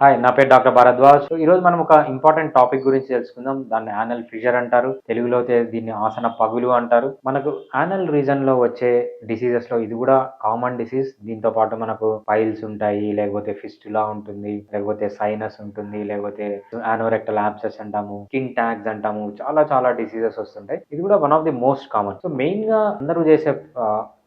Hi, నా పేరు doctor Bharadwaj. So ఈరోజు మనం ఒక ఇంపార్టెంట్ టాపిక్ గురించి తెలుసుకుందాం. దాన్ని యానల్ ఫిషర్ అంటారు. తెలుగులో అయితే దీన్ని ఆసన పగులు అంటారు. మనకు యానల్ రీజన్ లో వచ్చే డిసీజెస్ లో ఇది కూడా కామన్ డిసీజ్. దీంతో పాటు మనకు పైల్స్ ఉంటాయి, లేకపోతే ఫిస్టులా ఉంటుంది, లేకపోతే సైనస్ ఉంటుంది, లేకపోతే యానోరెక్టల్ యాబ్సెస్ అంటాము, స్కిన్ ట్యాగ్స్ అంటాము. చాలా చాలా డిసీజెస్ వస్తుంటాయి. ఇది కూడా one of the most common. So main గా అందరూ చేసే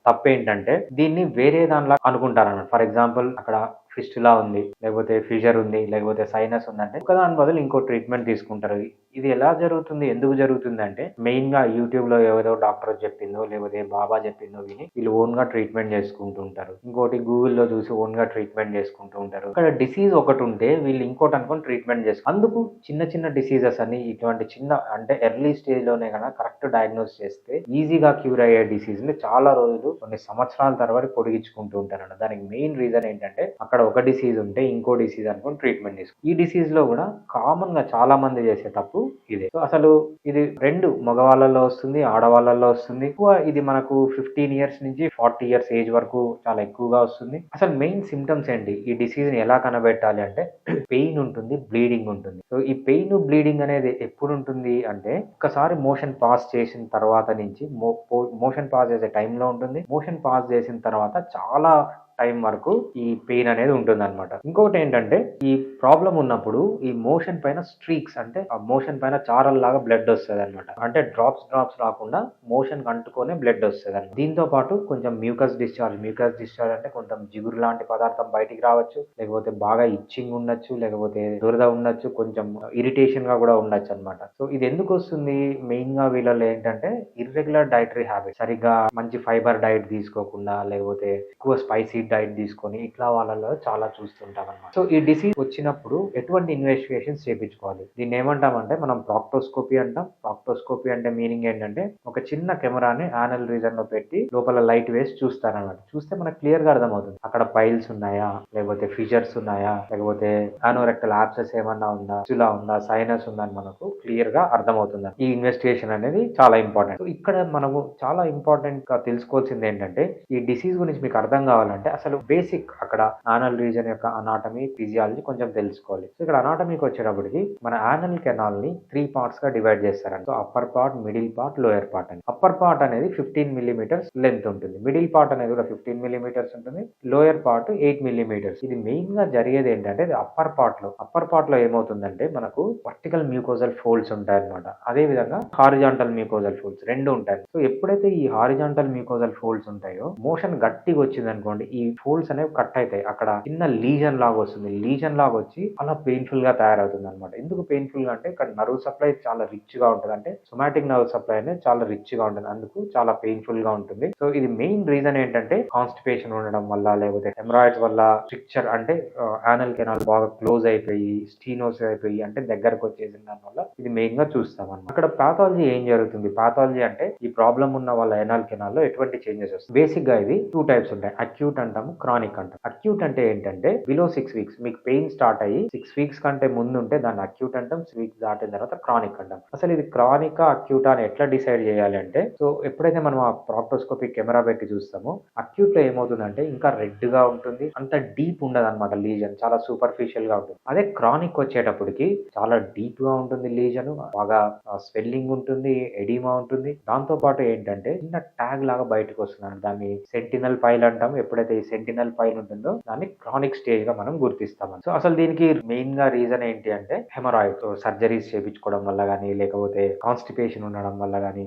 తప్పేంటంటే దీన్ని వేరే దానిలా అనుకుంటారన్నమాట. ఫర్ ఎగ్జాంపుల్, అక్కడ ఫిస్టులా ఉంది, లేకపోతే ఫిషర్ ఉంది, లేకపోతే సైనస్ ఉందంటే ఒకదాని బదులు ఇంకో ట్రీట్మెంట్ తీసుకుంటారు. ఇది ఎలా జరుగుతుంది, ఎందుకు జరుగుతుంది అంటే మెయిన్ గా యూట్యూబ్ లో ఏదో డాక్టర్ చెప్పిందో లేకపోతే బాబా చెప్పిందో విని వీళ్ళు ఓన్ గా ట్రీట్మెంట్ చేసుకుంటూ ఉంటారు. ఇంకోటి గూగుల్లో చూసి ఓన్ గా ట్రీట్మెంట్ చేసుకుంటూ ఉంటారు. ఇక్కడ డిసీజ్ ఒకటి ఉంటే వీళ్ళు ఇంకోటి అనుకొని ట్రీట్మెంట్ చేసుకుంటారు. అందుకు చిన్న చిన్న డిసీజెస్ అని ఇటువంటి చిన్న అంటే ఎర్లీ స్టేజ్ లోనే కనుక కరెక్ట్ డయాగ్నోస్ చేస్తే ఈజీగా క్యూర్ అయ్యే డిసీజ్ ని చాలా రోజులు కొన్ని సంవత్సరాల తర్వాత పొడిగించుకుంటూ ఉంటారన్నమాట. దానికి మెయిన్ రీజన్ ఏంటంటే అక్కడ ఒక డిసీజ్ ఉంటే ఇంకో డిసీజ్ అనుకుని ట్రీట్మెంట్ తీసుకుంటారు. ఈ డిసీజ్ లో కూడా కామన్ గా చాలా మంది చేసే తప్పు ఇదే. సో అసలు ఇది రెండు మగవాళ్ళలో వస్తుంది, ఆడవాళ్ళలో వస్తుంది. ఎక్కువ ఇది మనకు 15 ఇయర్స్ నుంచి 40 ఇయర్స్ ఏజ్ వరకు చాలా ఎక్కువగా వస్తుంది. అసలు మెయిన్ సిమ్టమ్స్ ఏంటి, ఈ డిసీజ్ ని ఎలా కనబెట్టాలి అంటే పెయిన్ ఉంటుంది, బ్లీడింగ్ ఉంటుంది. సో ఈ పెయిన్ బ్లీడింగ్ అనేది ఎప్పుడు ఉంటుంది అంటే ఒకసారి మోషన్ పాస్ చేసిన తర్వాత నుంచి మోషన్ పాస్ చేసే టైంలో ఉంటుంది. మోషన్ పాస్ చేసిన తర్వాత చాలా టైం వరకు ఈ పెయిన్ అనేది ఉంటుంది అనమాట. ఇంకొకటి ఏంటంటే ఈ ప్రాబ్లం ఉన్నప్పుడు ఈ మోషన్ పైన స్ట్రీక్స్ అంటే ఆ మోషన్ పైన చారల్లాగా బ్లడ్ వస్తుంది అనమాట. అంటే డ్రాప్స్ రాకుండా మోషన్ అంటుకొనే బ్లడ్ వస్తుంది అనమాట. దీంతో పాటు కొంచెం మ్యూకస్ డిశ్చార్జ్ అంటే కొంచెం జిగురు లాంటి పదార్థం బయటికి రావచ్చు, లేకపోతే బాగా ఇచ్చింగ్ ఉండొచ్చు, లేకపోతే దురద ఉండొచ్చు, కొంచెం ఇరిటేషన్ గా కూడా ఉండొచ్చు అనమాట. సో ఇది ఎందుకు వస్తుంది, మెయిన్ గా వీళ్ళలో ఏంటంటే ఇర్రెగ్యులర్ డైటరీ హ్యాబిట్, సరిగ్గా మంచి ఫైబర్ డైట్ తీసుకోకుండా లేకపోతే ఎక్కువ స్పైసీ డైట్ తీసుకొని ఇట్లా వాళ్ళలో చాలా చూస్తుంటాం అనమాట. సో ఈ డిసీజ్ వచ్చినప్పుడు ఎటువంటి ఇన్వెస్టిగేషన్స్ చేయించుకోవాలి, దీన్ని ఏమంటామంటే మనం ప్రాక్టోస్కోపీ అంటాం. ప్రాక్టోస్కోపీ అంటే మీనింగ్ ఏంటంటే ఒక చిన్న కెమెరాని యానల్ రీజన్ లో పెట్టి లోపల లైట్ వేసి చూస్తారనమాట. చూస్తే మనకు క్లియర్ గా అర్థమవుతుంది అక్కడ పైల్స్ ఉన్నాయా, లేకపోతే ఫిషర్స్ ఉన్నాయా, లేకపోతే యానోరెక్టల్ యాబ్సెస్ ఏమన్నా ఉందా, ఇలా ఉందా, సైనస్ ఉందా అని మనకు క్లియర్ గా అర్థమవుతుంది. ఈ ఇన్వెస్టిగేషన్ అనేది చాలా ఇంపార్టెంట్. సో ఇక్కడ మనము చాలా ఇంపార్టెంట్ గా తెలుసుకోవాల్సింది ఏంటంటే ఈ డిసీజ్ గురించి మీకు అర్థం కావాలంటే అసలు బేసిక్ అక్కడ యానల్ రీజన్ యొక్క అనాటమీ, ఫిజియాలజీ కొంచెం తెలుసుకోవాలి. సో ఇక్కడ అనాటమీకి వచ్చేటప్పటికి మన యానల్ కెనాల్ ని 3 పార్ట్స్ గా డివైడ్ చేస్తారంట. So upper part, middle part, lower part అని. అప్పర్ పార్ట్ అనేది 15 మిల్లీమీటర్స్ లెంత్ ఉంటుంది, మిడిల్ పార్ట్ అనేది కూడా 15 మిల్లీమీటర్స్ ఉంటుంది, లోయర్ పార్ట్ 8 మిల్లీమీటర్స్. ఇది మెయిన్ గా జరిగేది ఏంటంటే అప్పర్ పార్ట్ లో ఏమవుతుందంటే మనకు వర్టికల్ మ్యూకోజల్ ఫోల్డ్స్ ఉంటాయి అనమాట. అదే విధంగా హారిజాంటల్ మ్యూకోజల్ ఫోల్డ్స్ రెండు ఉంటాయి. సో ఎప్పుడైతే ఈ హారిజాంటల్ మ్యూకోజల్ ఫోల్డ్స్ ఉంటాయో మోషన్ గట్టిగా వచ్చింది అనుకోండి, ఈ ఫోల్డ్స్ అనేవి కట్ అవుతాయి. అక్కడ చిన్న లీజన్ లాగా వస్తుంది, లీజన్ లాగా వచ్చి అలా పెయిన్ఫుల్ గా తయారవుతుంది అనమాట. ఎందుకు పెయిన్ఫుల్ గా అంటే ఇక్కడ నర్వ్ సప్లై చాలా రిచ్ గా ఉంటుంది, అంటే సొమాటిక్ నర్వ్ సప్లై అనేది చాలా రిచ్ గా ఉంటుంది, అందుకు చాలా పెయిన్ఫుల్ గా ఉంటుంది. సో ఇది మెయిన్ రీజన్ ఏంటంటే కాన్స్టిపేషన్ ఉండడం వల్ల, లేకపోతే హెమరాయిడ్స్ వల్ల, స్ట్రిక్చర్ అంటే యానల్ కెనాల్ బాగా క్లోజ్ అయిపోయి స్టీనోస్ అయిపోయి అంటే దగ్గరకు వచ్చేసిన దాని వల్ల ఇది మెయిన్ గా చూస్తాం అన్నమాట. అక్కడ పాథాలజీ ఏం జరుగుతుంది, పాథాలజీ అంటే ఈ ప్రాబ్లం ఉన్న వాళ్ళ యానల్ కెనాల్ లో ఎటువంటి చేంజెస్ వస్తాయి. బేసిక్ గా ఇది 2 టైప్స్ ఉంటాయి, అక్యూట్ అంటాము, క్రానిక్ అంటాం. అక్యూట్ అంటే ఏంటంటే బిలో 6 వీక్స్ మీకు పెయిన్ స్టార్ట్ అయ్యి 6 వీక్స్ కంటే ముందు ఉంటే దాన్ని అక్యూట్ అంటాం, 6 వీక్స్ దాటిన తర్వాత క్రానిక్ అంటాం. అసలు ఇది క్రానిక్ అక్యూట్ అని ఎట్లా డిసైడ్ చేయాలి అంటే, సో ఎప్పుడైతే మనం ఆ ప్రాక్టోస్కోపీ కెమెరా పెట్టి చూస్తామో అక్యూట్ లో ఏమవుతుందంటే ఇంకా రెడ్ గా ఉంటుంది, అంత డీప్ ఉండదు అనమాట, లీజన్ చాలా సూపర్ఫిషియల్ గా ఉంటుంది. అదే క్రానిక్ వచ్చేటప్పటికి చాలా డీప్ గా ఉంటుంది లీజన్, బాగా స్వెల్లింగ్ ఉంటుంది, ఎడిమా ఉంటుంది. దాంతో పాటు ఏంటంటే చిన్న ట్యాగ్ లాగా బయటకు వస్తుంది, దాన్ని సెంటినల్ పైల్ అంటాం. ఎప్పుడైతే ఈ సెంటినల్ పైల్ ఉంటుందో దాన్ని క్రానిక్ స్టేజ్ గా మనం గుర్తిస్తాం. సో అసలు దీనికి మెయిన్ గా రీజన్ ఏంటి అంటే హెమరాయిడ్, సర్జరీస్ చేయించుకోవడం వల్ల గానీ, లేకపోతే కాన్స్టిపేషన్ ఉండడం వల్ల గానీ,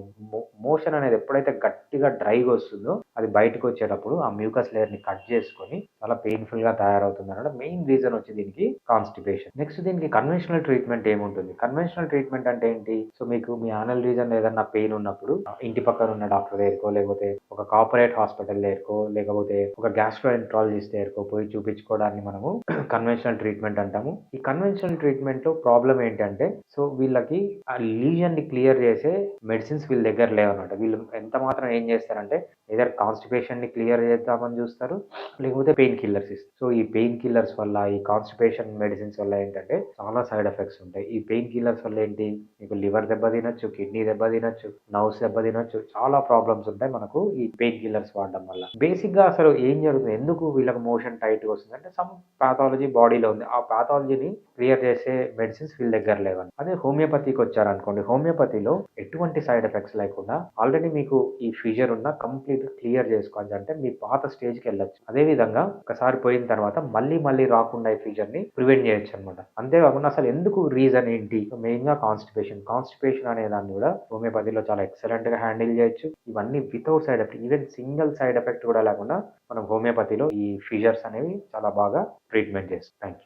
మోషన్ అనేది ఎప్పుడైతే గట్టిగా డ్రైగా వస్తుందో అది బయటకు వచ్చేటప్పుడు ఆ మ్యూకస్ లేయర్ ని కట్ చేసుకొని చాలా పెయిన్ఫుల్ గా తయారవుతుంది అన్నమాట. మెయిన్ రీజన్ వచ్చి దీనికి కాన్స్టిపేషన్. నెక్స్ట్ దీనికి కన్వెన్షనల్ ట్రీట్మెంట్ ఏముంటుంది, కన్వెన్షనల్ ట్రీట్మెంట్ అంటే ఏంటి, సో మీకు మీ యానల్ రీజన్ ఏదన్నా పెయిన్ ఉన్నప్పుడు ఇంటి పక్కన ఉన్న డాక్టర్ దగ్గరకో, లేకపోతే ఒక కార్పొరేట్ హాస్పిటల్ దగ్గరకో, లేకపోతే ఒక గ్యాస్ట్రోఎంట్రాలజిస్ట్ దగ్గరకో పోయి చూపించుకోవడాన్ని మనము కన్వెన్షనల్ ట్రీట్మెంట్ అంటాము. ఈ కన్వెన్షనల్ ట్రీట్మెంట్ లో ప్రాబ్లం ఏంటంటే సో వీళ్ళకి ఆ లీజన్ ని క్లియర్ చేసే మెడిసిన్స్ వీళ్ళ దగ్గర లేవన్నమాట. వీళ్ళు ఎంత మాత్రం ఏం చేస్తారంటే ఏదర్ కాన్స్టిపేషన్ ని క్లియర్ చేద్దామని చూస్తారు, లేకపోతే పెయిన్ కిల్లర్స్ ఇస్తారు. సో ఈ పెయిన్ కిల్లర్స్ వల్ల, ఈ కాన్స్టిపేషన్ మెడిసిన్స్ వల్ల ఏంటంటే చాలా సైడ్ ఎఫెక్ట్స్ ఉంటాయి. ఈ పెయిన్ కిల్లర్స్ వల్ల ఏంటి, మీకు లివర్ దెబ్బ తినొచ్చు, కిడ్నీ దెబ్బ తినొచ్చు, నర్వ్స్ దెబ్బ తినొచ్చు, చాలా ప్రాబ్లమ్స్ ఉంటాయి మనకు ఈ పెయిన్ కిల్లర్స్ వాడడం వల్ల. బేసిక్ గా అసలు ఏం జరుగుతుంది, ఎందుకు వీళ్ళకి మోషన్ టైట్ గా వస్తుంది అంటే సమ్ పాథాలజీ బాడీలో ఉంది. ఆ పాథాలజీని క్లియర్ చేసే మెడిసిన్స్ వీళ్ళ దగ్గర లేవని. అదే హోమియోపతికి వచ్చారనుకోండి, హోమియోపతిలో ఎటువంటి సైడ్ ఎఫెక్ట్స్ లేకుండా ఆల్రెడీ మీకు ఈ ఫీజర్ ఉన్న కంప్లీట్ క్లియర్ చేసుకోవచ్చు, అంటే మీ పాత స్టేజ్కి వెళ్ళొచ్చు. అదే విధంగా ఒకసారి పోయిన తర్వాత మళ్ళీ మళ్ళీ రాకుండా ఈ ఫీజర్ ని ప్రివెంట్ చేయొచ్చు అనమాట. అంతేకాకుండా అసలు ఎందుకు రీజన్ ఏంటి, మెయిన్ గా కాన్స్టిపేషన్ అనే దాన్ని కూడా హోమియోపతిలో చాలా ఎక్సలెంట్ గా హ్యాండిల్ చేయొచ్చు. ఇవన్నీ without side effect, even single side effect కూడా లేకుండా మనం హోమియోపతిలో ఈ ఫీజర్స్ అనేవి చాలా బాగా ట్రీట్మెంట్ చేస్తాం. Thank you.